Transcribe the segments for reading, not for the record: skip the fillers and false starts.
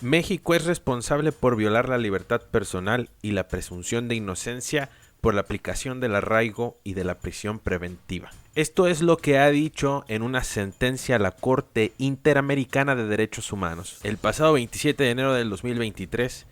México es responsable por violar la libertad personal y la presunción de inocencia por la aplicación del arraigo y de la prisión preventiva. Esto es lo que ha dicho en una sentencia la Corte Interamericana de Derechos Humanos el pasado 27 de enero del 2023,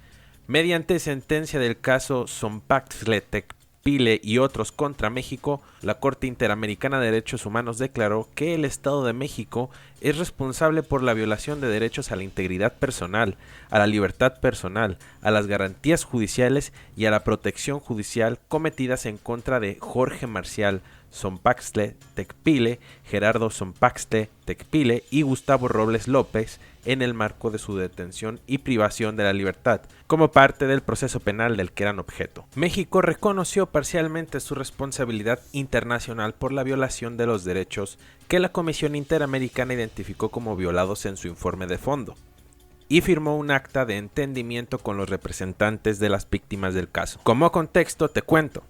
mediante sentencia del caso Tzompaxtle, Tecpile y otros contra México. La Corte Interamericana de Derechos Humanos declaró que el Estado de México es responsable por la violación de derechos a la integridad personal, a la libertad personal, a las garantías judiciales y a la protección judicial cometidas en contra de Jorge Marcial Tzompaxtle Tecpile, Gerardo Tzompaxtle Tecpile y Gustavo Robles López en el marco de su detención y privación de la libertad, como parte del proceso penal del que eran objeto. México reconoció parcialmente su responsabilidad internacional por la violación de los derechos que la Comisión Interamericana identificó como violados en su informe de fondo, y firmó un acta de entendimiento con los representantes de las víctimas del caso. Como contexto te cuento.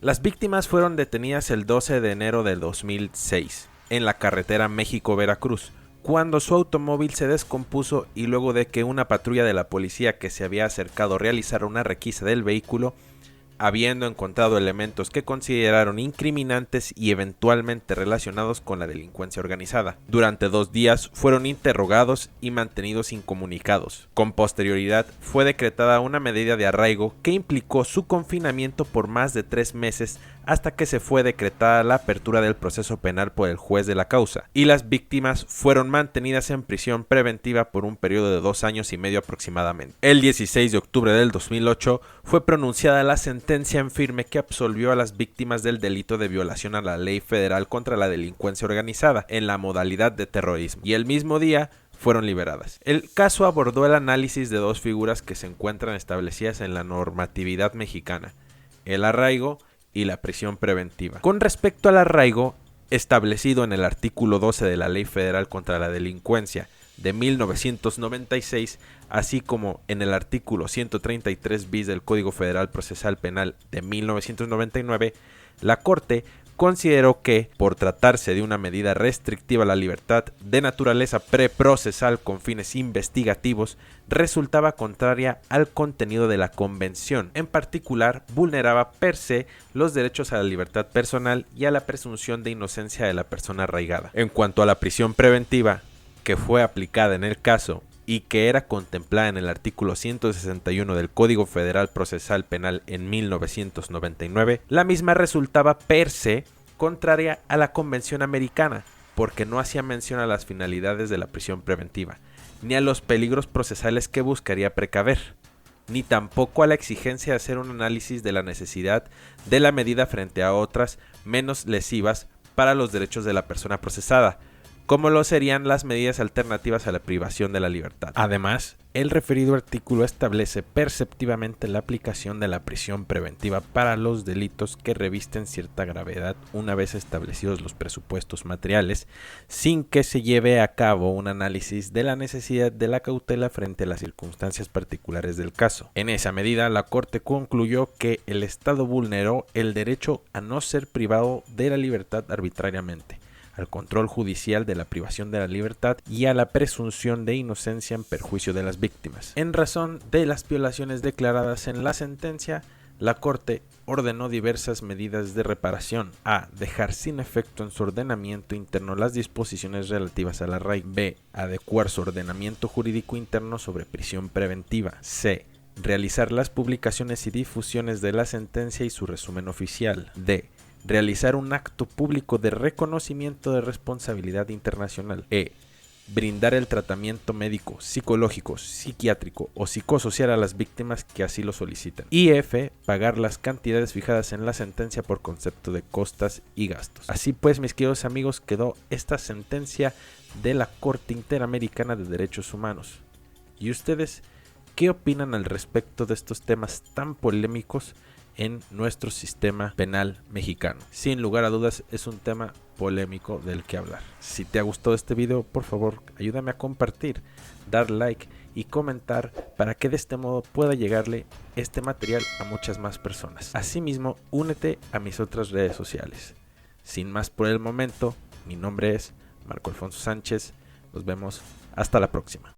Las víctimas fueron detenidas el 12 de enero del 2006 en la carretera México-Veracruz, cuando su automóvil se descompuso y luego de que una patrulla de la policía que se había acercado realizara una requisa del vehículo, habiendo encontrado elementos que consideraron incriminantes y eventualmente relacionados con la delincuencia organizada. Durante 2 días fueron interrogados y mantenidos incomunicados. Con posterioridad fue decretada una medida de arraigo que implicó su confinamiento por más de 3 meses hasta que se fue decretada la apertura del proceso penal por el juez de la causa, y las víctimas fueron mantenidas en prisión preventiva por un periodo de 2 años y medio aproximadamente. El 16 de octubre del 2008 fue pronunciada la sentencia en firme que absolvió a las víctimas del delito de violación a la ley federal contra la delincuencia organizada en la modalidad de terrorismo, y el mismo día fueron liberadas. El caso abordó el análisis de 2 figuras que se encuentran establecidas en la normatividad mexicana: el arraigo y la prisión preventiva. Con respecto al arraigo, establecido en el artículo 12 de la Ley Federal contra la Delincuencia de 1996, así como en el artículo 133 bis del Código Federal Procesal Penal de 1999, la Corte consideró que, por tratarse de una medida restrictiva a la libertad de naturaleza preprocesal con fines investigativos, resultaba contraria al contenido de la Convención. En particular, vulneraba per se los derechos a la libertad personal y a la presunción de inocencia de la persona arraigada. En cuanto a la prisión preventiva, que fue aplicada en el caso y que era contemplada en el artículo 161 del Código Federal Procesal Penal en 1999, la misma resultaba per se contraria a la Convención Americana, porque no hacía mención a las finalidades de la prisión preventiva, ni a los peligros procesales que buscaría precaver, ni tampoco a la exigencia de hacer un análisis de la necesidad de la medida frente a otras menos lesivas para los derechos de la persona procesada, como lo serían las medidas alternativas a la privación de la libertad. Además, el referido artículo establece perceptivamente la aplicación de la prisión preventiva para los delitos que revisten cierta gravedad una vez establecidos los presupuestos materiales, sin que se lleve a cabo un análisis de la necesidad de la cautela frente a las circunstancias particulares del caso. En esa medida, la Corte concluyó que el Estado vulneró el derecho a no ser privado de la libertad arbitrariamente, al control judicial de la privación de la libertad y a la presunción de inocencia en perjuicio de las víctimas. En razón de las violaciones declaradas en la sentencia, la Corte ordenó diversas medidas de reparación: a. Dejar sin efecto en su ordenamiento interno las disposiciones relativas al arraigo; b. Adecuar su ordenamiento jurídico interno sobre prisión preventiva; c. Realizar las publicaciones y difusiones de la sentencia y su resumen oficial; d. Realizar un acto público de reconocimiento de responsabilidad internacional; brindar el tratamiento médico, psicológico, psiquiátrico o psicosocial a las víctimas que así lo soliciten; y f. Pagar las cantidades fijadas en la sentencia por concepto de costas y gastos. Así pues, mis queridos amigos, quedó esta sentencia de la Corte Interamericana de Derechos Humanos. ¿Y ustedes qué opinan al respecto de estos temas tan polémicos en nuestro sistema penal mexicano? Sin lugar a dudas, es un tema polémico del que hablar. Si te ha gustado este video, por favor, ayúdame a compartir, dar like y comentar para que de este modo pueda llegarle este material a muchas más personas. Asimismo, únete a mis otras redes sociales. Sin más por el momento, mi nombre es Marco Alfonso Sánchez. Nos vemos hasta la próxima.